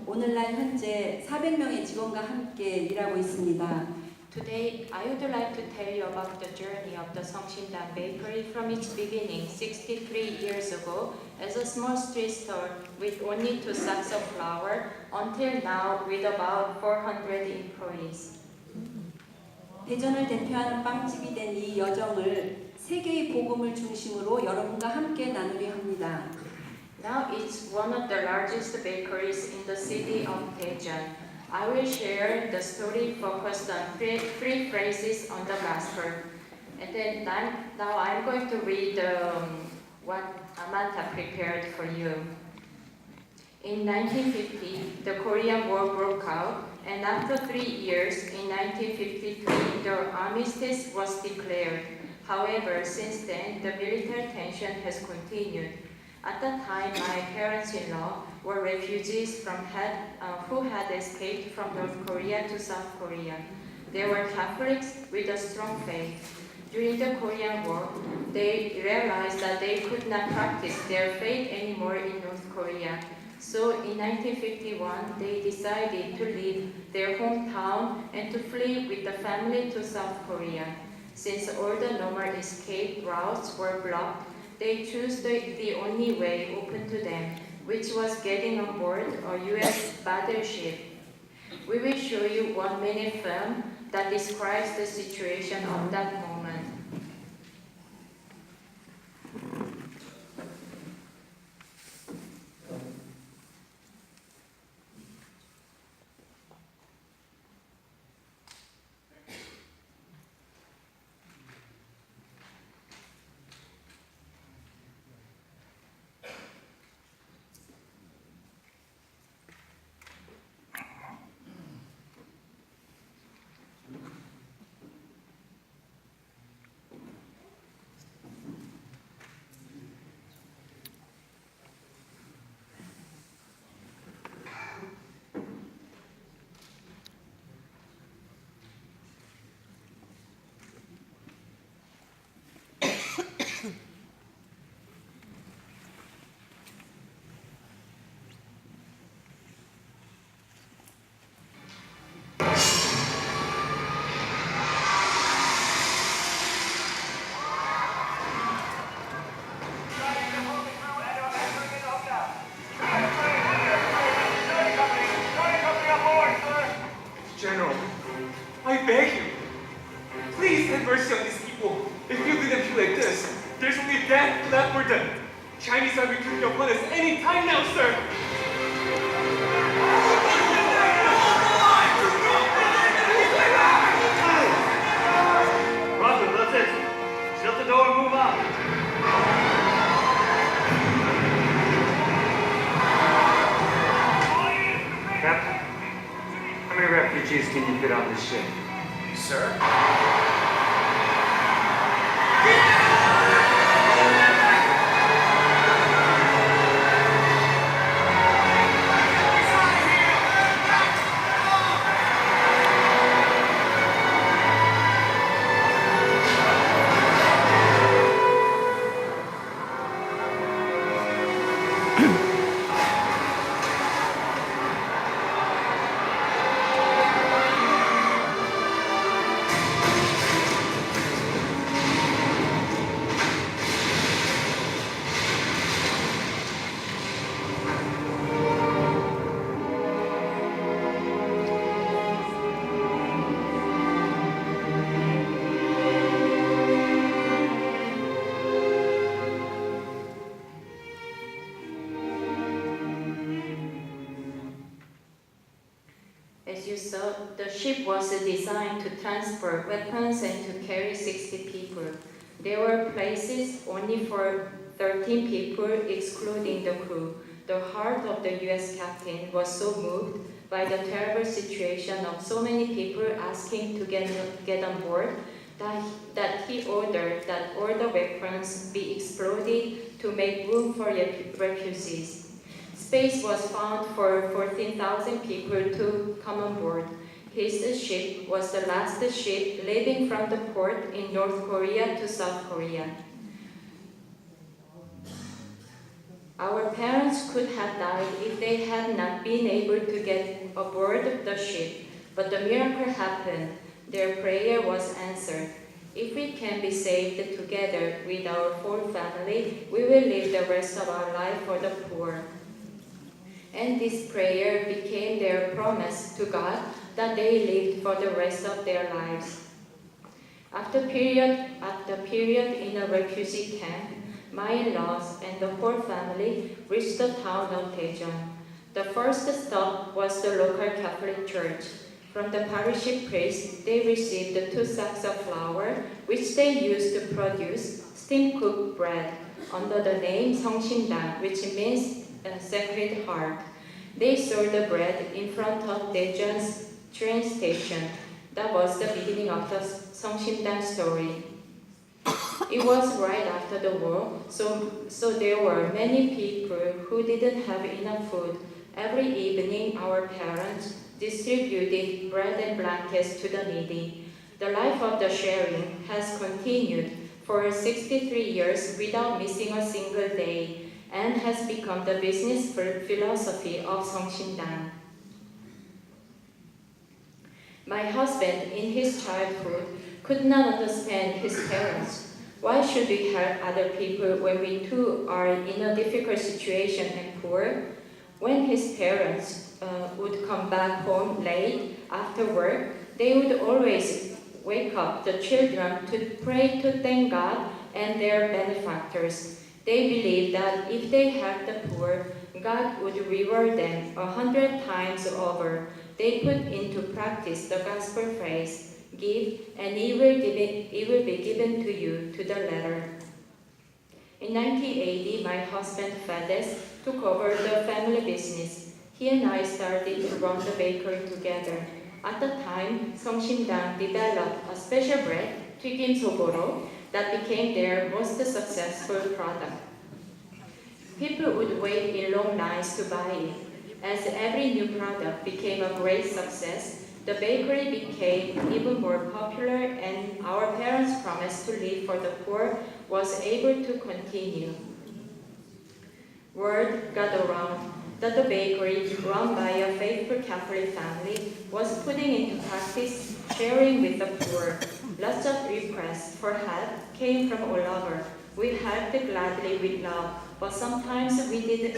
오늘날 현재 400명의 직원과 함께 일하고 있습니다. Today, I would like to tell you about the journey of the Seongsindan Bakery from its beginning 63 years ago as a small street store with only 2 sacks of flour until now with about 400 employees. 대전을 대표하는 빵집이 된 이 여정을 세계의 복음을 중심으로 여러분과 함께 나누려 합니다. Now it's one of the largest bakeries in the city of Daejeon. I will share the story focused on three phrases on the gospel. And then now I'm going to read what Amanda prepared for you. In 1950, the Korean War broke out, and after 3 years, in 1953, the armistice was declared. However, since then, the military tension has continued. At that time, my parents-in-law were refugees who had escaped from North Korea to South Korea. They were Catholics with a strong faith. During the Korean War, they realized that they could not practice their faith anymore in North Korea. So in 1951, they decided to leave their hometown and to flee with the family to South Korea. Since all the normal escape routes were blocked, they chose the only way open to them, which was getting on board a U.S. battleship. We will show you 1-minute film that describes the situation of that moment. General, I beg you, please have mercy on these people. If you leave them to like this, there's only death left for them. Chinese are retreating upon us any time now, sir. Roger, that's it. Shut the door and move on. Captain, how many refugees can you fit on this ship? Sir? As you saw, the ship was designed to transport weapons and to carry 60 people. There were places only for 13 people, excluding the crew. The heart of the U.S. captain was so moved by the terrible situation of so many people asking to get on board that he ordered that all the weapons be exploded to make room for refugees. Space was found for 14,000 people to come on board. His ship was the last ship leaving from the port in North Korea to South Korea. Our parents could have died if they had not been able to get aboard the ship, but the miracle happened. Their prayer was answered. If we can be saved together with our whole family, we will live the rest of our life for the poor. And this prayer became their promise to God that they lived for the rest of their lives. After period in a refugee camp, my in-laws and the whole family reached the town of Daejeon. The first stop was the local Catholic church. From the parish priest, they received 2 sacks of flour, which they used to produce steam-cooked bread under the name Seongsimdang, which means Sacred Heart. They sold the bread in front of Daejeon's train station. That was the beginning of the Seongsimdang story. It was right after the war, so there were many people who didn't have enough food. Every evening, our parents distributed bread and blankets to the needy. The life of the sharing has continued for 63 years without missing a single day and has become the business philosophy of Seongsimdang. My husband, in his childhood, could not understand his parents. Why should we help other people when we too are in a difficult situation and poor? When his parents would come back home late after work, they would always wake up the children to pray to thank God and their benefactors. They believed that if they helped the poor, God would reward them 100 times over. They put into practice the gospel phrase, "Give, and it will be given to you to the letter." In 1980, my husband Fades took over the family business. He and I started to run the bakery together. At the time, Seongsimdang developed a special bread, 튀김 소보로, that became their most successful product. People would wait in long lines to buy it. As every new product became a great success, the bakery became even more popular, and our parents' promise to live for the poor was able to continue. Word got around that the bakery, run by a faithful Catholic family, was putting into practice sharing with the poor. Lots of requests for help came from all over. We helped gladly with love, but sometimes we did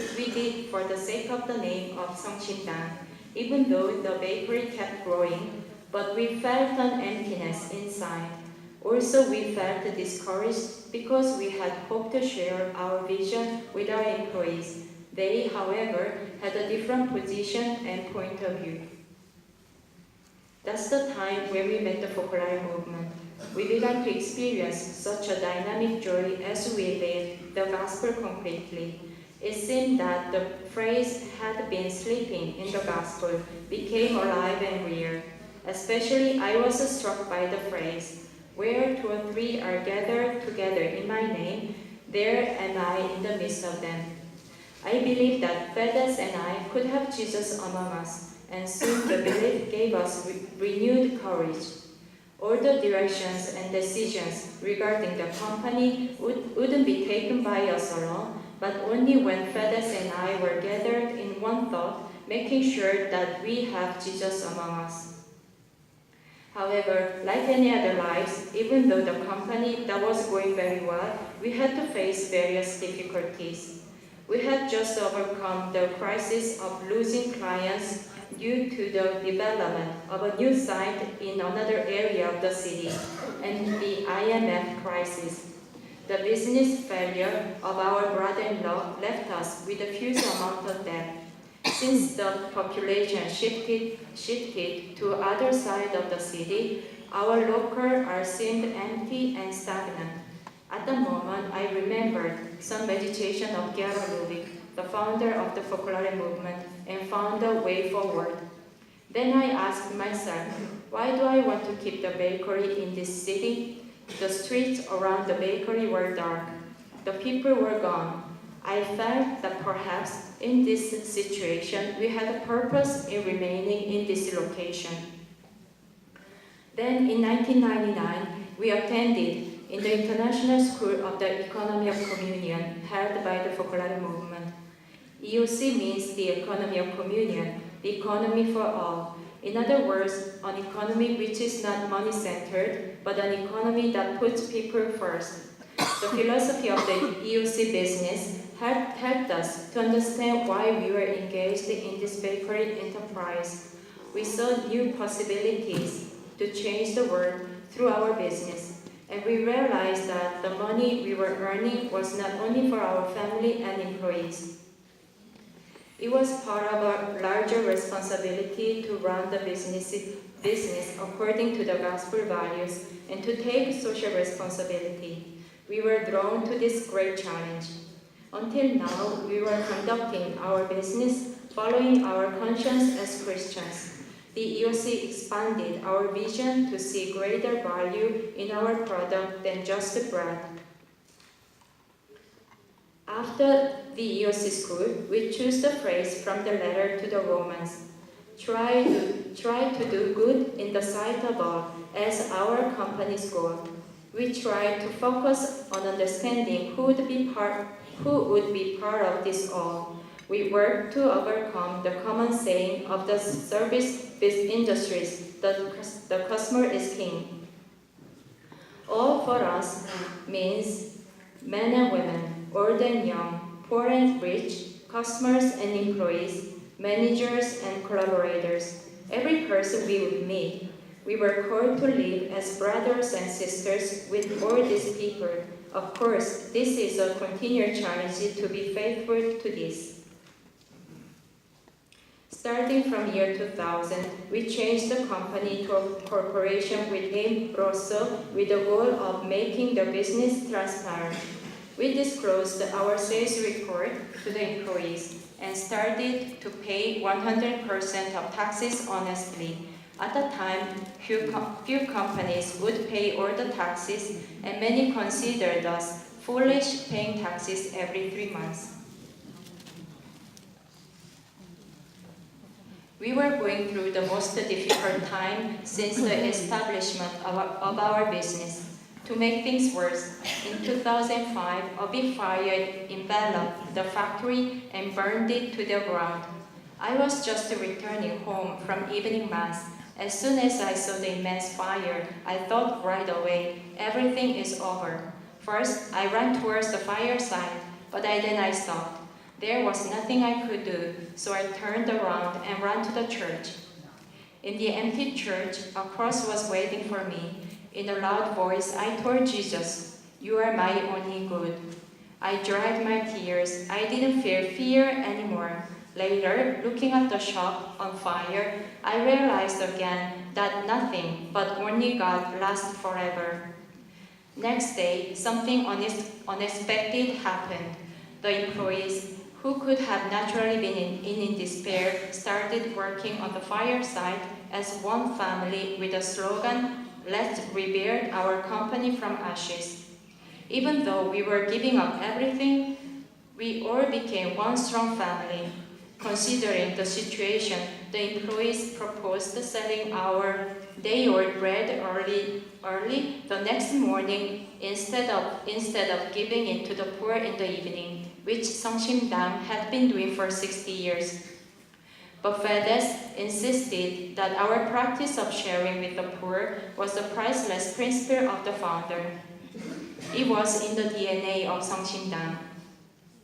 for the sake of the name of Seongsimdang. Even though the bakery kept growing, but we felt an emptiness inside. Also, we felt discouraged because we had hoped to share our vision with our employees. They, however, had a different position and point of view. That's the time when we met the Focolare movement. We began to experience such a dynamic joy as we lived the gospel concretely. It seemed that the phrase "had been sleeping in the gospel" became alive and real. Especially, I was struck by the phrase, "Where 2 or 3 are gathered together in my name, there am I in the midst of them." I believe that Fades and I could have Jesus among us, and soon the belief gave us renewed courage. All the directions and decisions regarding the company wouldn't be taken by us alone, but only when Fades and I were gathered in one thought, making sure that we have Jesus among us. However, like any other lives, even though the company that was going very well, we had to face various difficulties. We had just overcome the crisis of losing clients due to the development of a new site in another area of the city and the IMF crisis. The business failure of our brother-in-law left us with a huge amount of debt. Since the population shifted to other side of the city, our locals seemed empty and stagnant. At the moment, I remembered some meditation of Gerhard Ludwig, the founder of the Focolare movement, and found a way forward. Then I asked myself, why do I want to keep the bakery in this city? The streets around the bakery were dark. The people were gone. I felt that perhaps in this situation we had a purpose in remaining in this location. Then in 1999, we attended in the International School of the Economy of Communion held by the Focolare movement. EOC means the economy of communion, the economy for all. In other words, an economy which is not money-centered, but an economy that puts people first. The philosophy of the EOC business helped us to understand why we were engaged in this bakery enterprise. We saw new possibilities to change the world through our business, and we realized that the money we were earning was not only for our family and employees. It was part of our larger responsibility to run the business according to the gospel values and to take social responsibility. We were drawn to this great challenge. Until now, we were conducting our business following our conscience as Christians. The EOC expanded our vision to see greater value in our product than just the bread. After the EOC school, we choose the phrase from the letter to the Romans, try to do good in the sight of all, as our company's goal. We try to focus on understanding who would be part of this all. We work to overcome the common saying of the service industries that the customer is king. All for us means men and women, old and young, poor and rich, customers and employees, managers and collaborators. Every person we would meet, we were called to live as brothers and sisters with all these people. Of course, this is a continual challenge to be faithful to this. Starting from year 2000, we changed the company to a corporation with name Rosso with the goal of making the business transparent. We disclosed our sales report to the employees and started to pay 100% of taxes honestly. At the time, few companies would pay all the taxes, and many considered us foolish paying taxes every 3 months. We were going through the most difficult time since the establishment of our business. To make things worse, in 2005, a big fire enveloped the factory and burned it to the ground. I was just returning home from evening mass. As soon as I saw the immense fire, I thought right away, everything is over. First, I ran towards the fireside, but then I stopped. There was nothing I could do, so I turned around and ran to the church. In the empty church, a cross was waiting for me. In a loud voice, I told Jesus, "You are my only good." I dried my tears. I didn't feel fear anymore. Later, looking at the shop on fire, I realized again that nothing but only God lasts forever. Next day, something unexpected happened. The employees, who could have naturally been in despair, started working on the fireside as one family with the slogan, "Let's rebuild our company from ashes." Even though we were giving up everything, we all became one strong family. Considering the situation, the employees proposed selling our day-old bread early the next morning instead of giving it to the poor in the evening, which Songshimdang had been doing for 60 years. But FedEx insisted that our practice of sharing with the poor was the priceless principle of the founder. It was in the DNA of Songshimdang.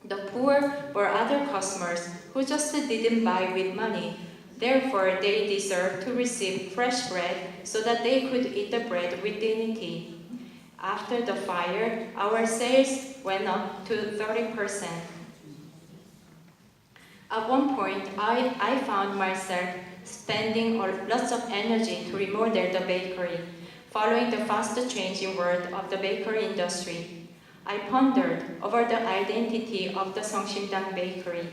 The poor were other customers who just didn't buy with money. Therefore, they deserved to receive fresh bread so that they could eat the bread with dignity. After the fire, our sales went up to 30%. At one point, I found myself spending lots of energy to remodel the bakery, following the fast-changing world of the bakery industry. I pondered over the identity of the Songshimdang Bakery.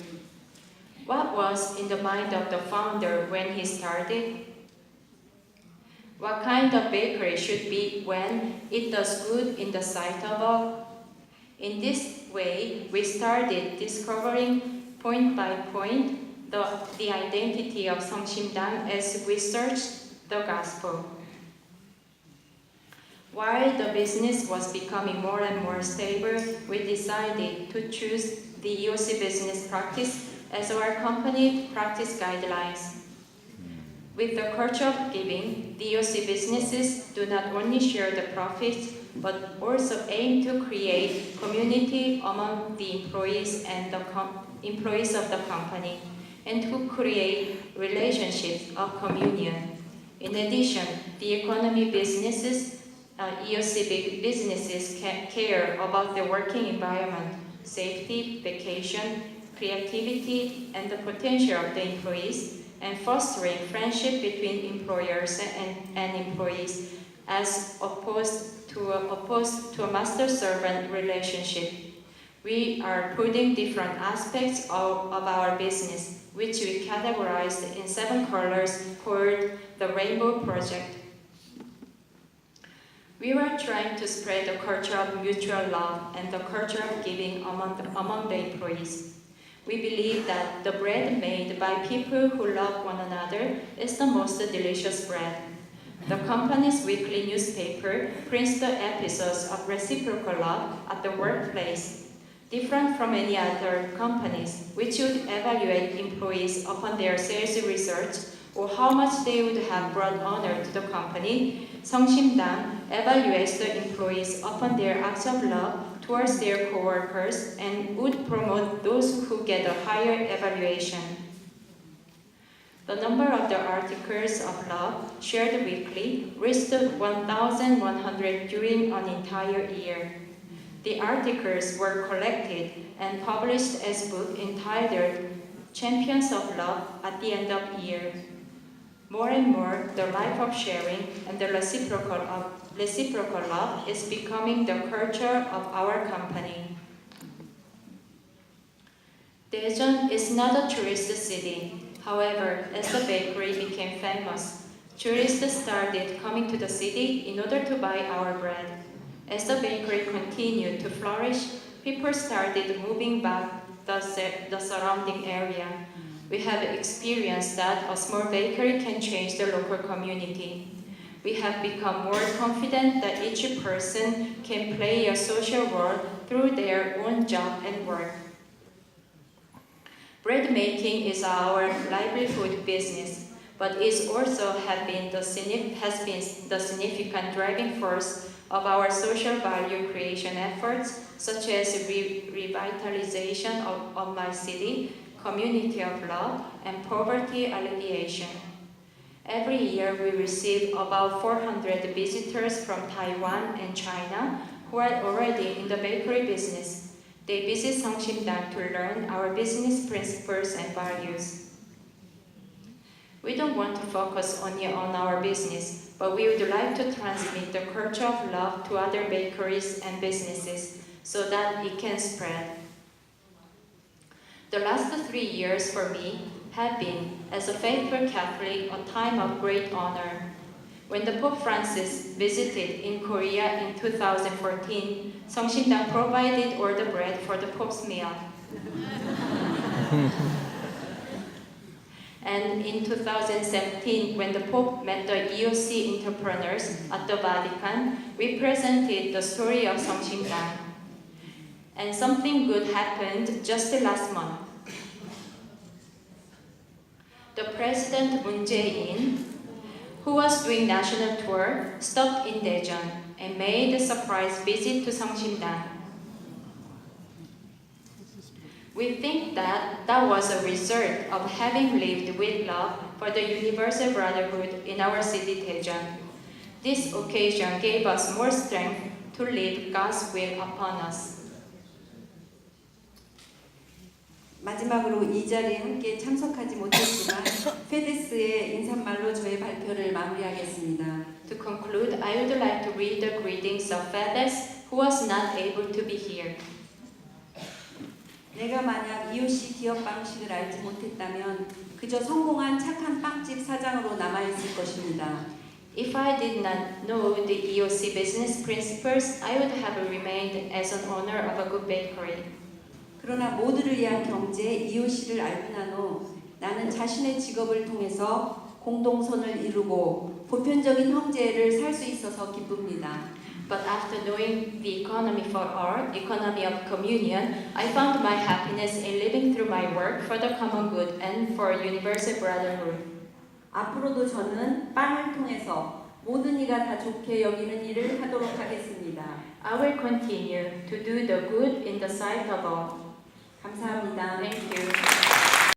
What was in the mind of the founder when he started? What kind of bakery should be when it does good in the sight of all? In this way, we started discovering point by point the identity of Songshimdang as we searched the gospel. While the business was becoming more and more stable, we decided to choose the EOC business practice as our company practice guidelines. With the culture of giving, the EOC businesses do not only share the profits, but also aim to create community among the employees and the employees of the company, and to create relationships of communion. In addition, the economy businesses, EOC businesses care about the working environment, safety, vacation, creativity, and the potential of the employees, and fostering friendship between employers and employees, as opposed to a master-servant relationship. We are putting different aspects of our business, which we categorized in 7 colors called the Rainbow Project. We were trying to spread the culture of mutual love and the culture of giving among the employees. We believe that the bread made by people who love one another is the most delicious bread. The company's weekly newspaper prints the episodes of reciprocal love at the workplace, different from any other companies, which would evaluate employees upon their sales results or how much they would have brought honor to the company. 성심당 evaluates the employees upon their acts of love towards their co-workers and would promote those who get a higher evaluation. The number of the articles of love shared weekly reached 1,100 during an entire year. The articles were collected and published as book entitled Champions of Love at the end of the year. More and more, the life of sharing and the reciprocal love is becoming the culture of our company. Daejeon is not a tourist city. However, as the bakery became famous, tourists started coming to the city in order to buy our bread. As the bakery continued to flourish, people started moving back the surrounding area. We have experienced that a small bakery can change the local community. We have become more confident that each person can play a social role through their own job and work. Bread making is our livelihood business, but it also has been the significant driving force of our social value creation efforts, such as revitalization of my city, community of love, and poverty alleviation. Every year we receive about 400 visitors from Taiwan and China who are already in the bakery business. They visit 성심당 to learn our business principles and values. We don't want to focus only on our business, but we would like to transmit the culture of love to other bakeries and businesses so that it can spread. The last 3 years for me have been, as a faithful Catholic, a time of great honor. When the Pope Francis visited in Korea in 2014, 성심당 provided all the bread for the Pope's meal. And in 2017, when the Pope met the EOC entrepreneurs at the Vatican, we presented the story of 성심당. And something good happened just last month. The President Moon Jae-in, who was doing national tour, stopped in Daejeon and made a surprise visit to 성심당. We think that was a result of having lived with love for the universal brotherhood in our city Daejeon. This occasion gave us more strength to live God's will upon us. 마지막으로 이 자리에 함께 참석하지 못했지만 페데스의 인사말로 저의 발표를 마무리하겠습니다. To conclude, I would like to read the greetings of FedEx, who was not able to be here. 내가 만약 EOC 기업 방식을 알지 못했다면 그저 성공한 착한 빵집 사장으로 남아있을 것입니다. If I did not know the EOC business principles, I would have remained as an owner of a good bakery. 그러나 모두를 위한 경제 EOC를 알고 난 후 나는 자신의 직업을 통해서 공동선을 이루고 보편적인 형제를 살 수 있어서 기쁩니다. But after knowing the economy for art, economy of communion, I found my happiness in living through my work for the common good and for universal brotherhood. 앞으로도 저는 빵을 통해서 모든 이가 다 좋게 여기는 일을 하도록 하겠습니다. I will continue to do the good in the sight of all. 감사합니다. Thank you.